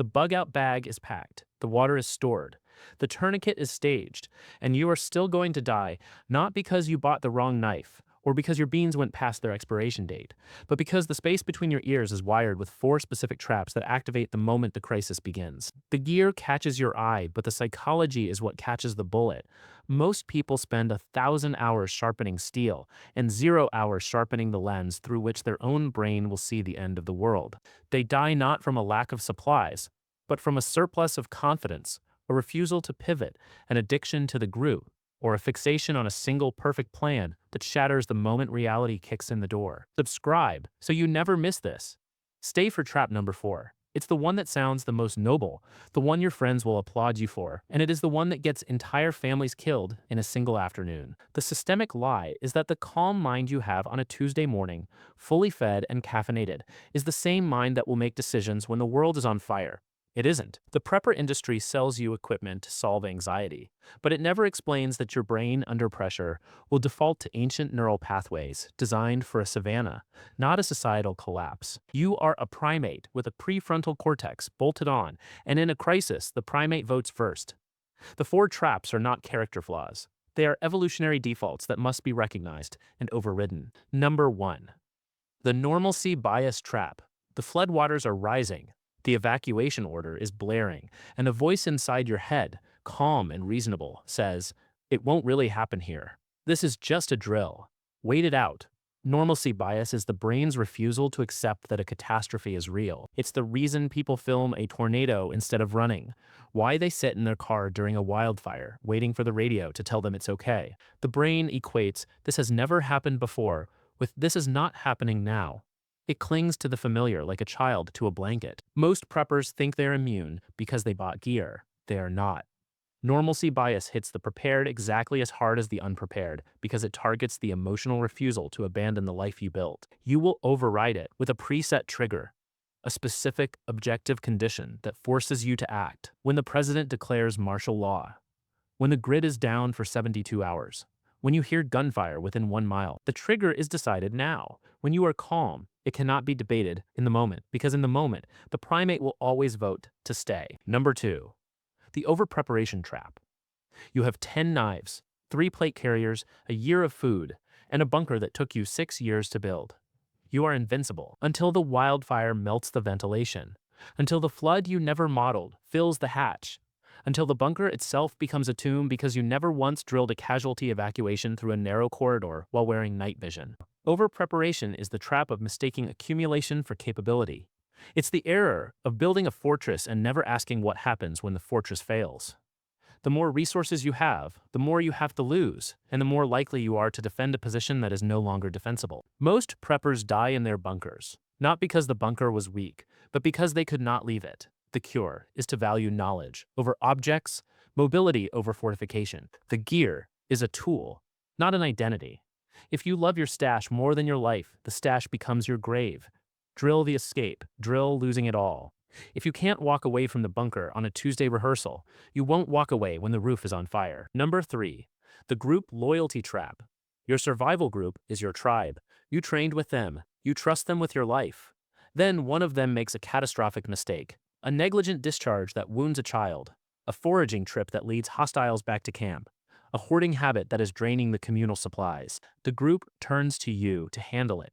The bug out bag is packed, the water is stored, the tourniquet is staged, and you are still going to die not because you bought the wrong knife or because your beans went past their expiration date, but because the space between your ears is wired with four specific traps that activate the moment the crisis begins. The gear catches your eye, but the psychology is what catches the bullet. Most people spend 1,000 hours sharpening steel and 0 hours sharpening the lens through which their own brain will see the end of the world. They die not from a lack of supplies, but from a surplus of confidence, a refusal to pivot, an addiction to the group, or a fixation on a single perfect plan that shatters the moment reality kicks in the door. Subscribe so you never miss this. Stay for trap number 4. It's the one that sounds the most noble, the one your friends will applaud you for, and it is the one that gets entire families killed in a single afternoon. The systemic lie is that the calm mind you have on a Tuesday morning, fully fed and caffeinated, is the same mind that will make decisions when the world is on fire. It isn't. The prepper industry sells you equipment to solve anxiety, but it never explains that your brain under pressure will default to ancient neural pathways designed for a savanna, not a societal collapse. You are a primate with a prefrontal cortex bolted on, and in a crisis, the primate votes first. The four traps are not character flaws. They are evolutionary defaults that must be recognized and overridden. Number 1. The normalcy bias trap. The floodwaters are rising. The evacuation order is blaring, and a voice inside your head, calm and reasonable, says, "It won't really happen here. This is just a drill. Wait it out." Normalcy bias is the brain's refusal to accept that a catastrophe is real. It's the reason people film a tornado instead of running, why they sit in their car during a wildfire, waiting for the radio to tell them it's okay. The brain equates "this has never happened before" with "this is not happening now." It clings to the familiar like a child to a blanket. Most preppers think they're immune because they bought gear. They are not. Normalcy bias hits the prepared exactly as hard as the unprepared because it targets the emotional refusal to abandon the life you built. You will override it with a preset trigger, a specific objective condition that forces you to act. When the president declares martial law, when the grid is down for 72 hours, when you hear gunfire within 1 mile, the trigger is decided now. When you are calm, it cannot be debated in the moment, because in the moment, the primate will always vote to stay. Number 2. The overpreparation trap. You have 10 knives, 3 plate carriers, a year of food, and a bunker that took you 6 years to build. You are invincible until the wildfire melts the ventilation, until the flood you never modeled fills the hatch, until the bunker itself becomes a tomb because you never once drilled a casualty evacuation through a narrow corridor while wearing night vision. Over-preparation is the trap of mistaking accumulation for capability. It's the error of building a fortress and never asking what happens when the fortress fails. The more resources you have, the more you have to lose, and the more likely you are to defend a position that is no longer defensible. Most preppers die in their bunkers, not because the bunker was weak, but because they could not leave it. The cure is to value knowledge over objects, mobility over fortification. The gear is a tool, not an identity. If you love your stash more than your life, the stash becomes your grave. Drill the escape, drill losing it all. If you can't walk away from the bunker on a Tuesday rehearsal, you won't walk away when the roof is on fire. Number 3. The group loyalty trap. Your survival group is your tribe. You trained with them. You trust them with your life. Then one of them makes a catastrophic mistake. A negligent discharge that wounds a child. A foraging trip that leads hostiles back to camp. A hoarding habit that is draining the communal supplies. The group turns to you to handle it.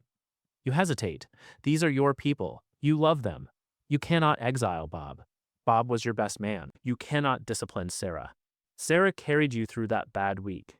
You hesitate. These are your people. You love them. You cannot exile Bob. Bob was your best man. You cannot discipline Sarah. Sarah carried you through that bad week.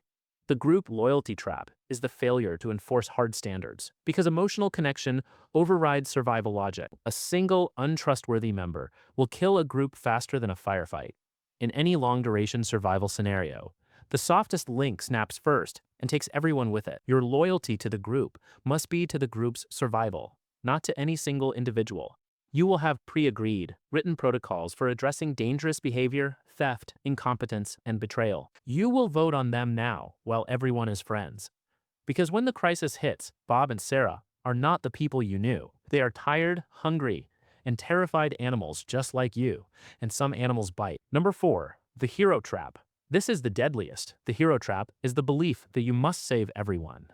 The group loyalty trap is the failure to enforce hard standards because emotional connection overrides survival logic. A single untrustworthy member will kill a group faster than a firefight. In any long-duration survival scenario, the softest link snaps first and takes everyone with it. Your loyalty to the group must be to the group's survival, not to any single individual. You will have pre-agreed, written protocols for addressing dangerous behavior, theft, incompetence, and betrayal. You will vote on them now while everyone is friends. Because when the crisis hits, Bob and Sarah are not the people you knew. They are tired, hungry, and terrified animals just like you, and some animals bite. Number 4. The hero trap. This is the deadliest. The hero trap is the belief that you must save everyone.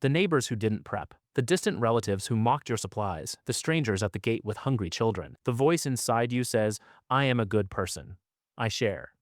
The neighbors who didn't prep, the distant relatives who mocked your supplies, the strangers at the gate with hungry children. The voice inside you says, I am a good person. I share.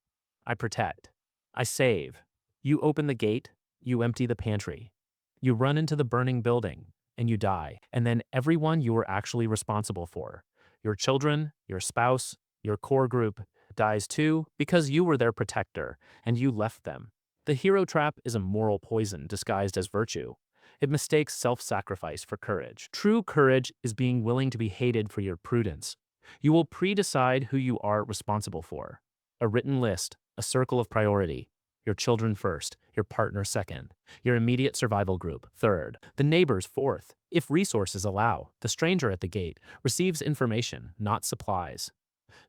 I protect. I save. You open the gate, you empty the pantry. You run into the burning building, and you die. And then everyone you were actually responsible for, your children, your spouse, your core group, dies too because you were their protector and you left them. The hero trap is a moral poison disguised as virtue. It mistakes self-sacrifice for courage. True courage is being willing to be hated for your prudence. You will pre-decide who you are responsible for. A written list, a circle of priority. Your children first, your partner second, your immediate survival group third, the neighbors fourth. If resources allow, the stranger at the gate receives information, not supplies.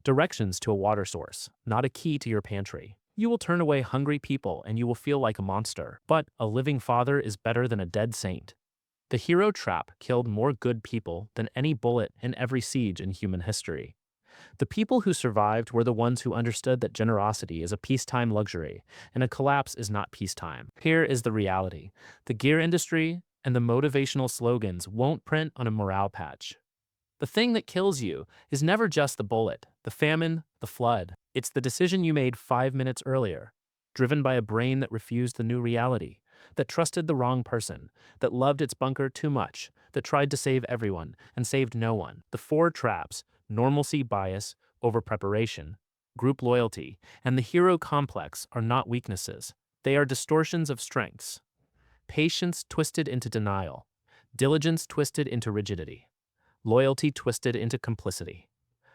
Directions to a water source, not a key to your pantry. You will turn away hungry people and you will feel like a monster. But a living father is better than a dead saint. The hero trap killed more good people than any bullet in every siege in human history. The people who survived were the ones who understood that generosity is a peacetime luxury, and a collapse is not peacetime. Here is the reality. The gear industry and the motivational slogans won't print on a morale patch. The thing that kills you is never just the bullet, the famine, the flood. It's the decision you made 5 minutes earlier, driven by a brain that refused the new reality, that trusted the wrong person, that loved its bunker too much, that tried to save everyone and saved no one. The four traps: normalcy bias, over-preparation, group loyalty, and the hero complex are not weaknesses. They are distortions of strengths. Patience twisted into denial, diligence twisted into rigidity, loyalty twisted into complicity,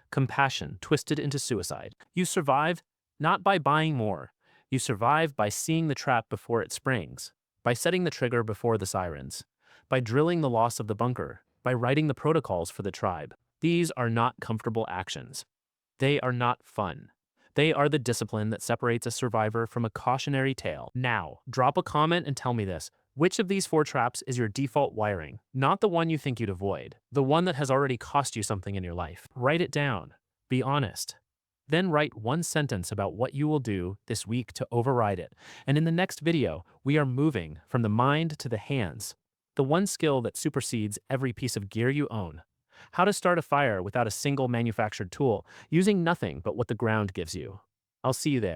compassion twisted into suicide. You survive not by buying more. You survive by seeing the trap before it springs, by setting the trigger before the sirens, by drilling the loss of the bunker, by writing the protocols for the tribe. These are not comfortable actions. They are not fun. They are the discipline that separates a survivor from a cautionary tale. Now, drop a comment and tell me this. Which of these four traps is your default wiring? Not the one you think you'd avoid, the one that has already cost you something in your life. Write it down. Be honest. Then write one sentence about what you will do this week to override it. And in the next video, we are moving from the mind to the hands, the one skill that supersedes every piece of gear you own. How to start a fire without a single manufactured tool, using nothing but what the ground gives you. I'll see you there.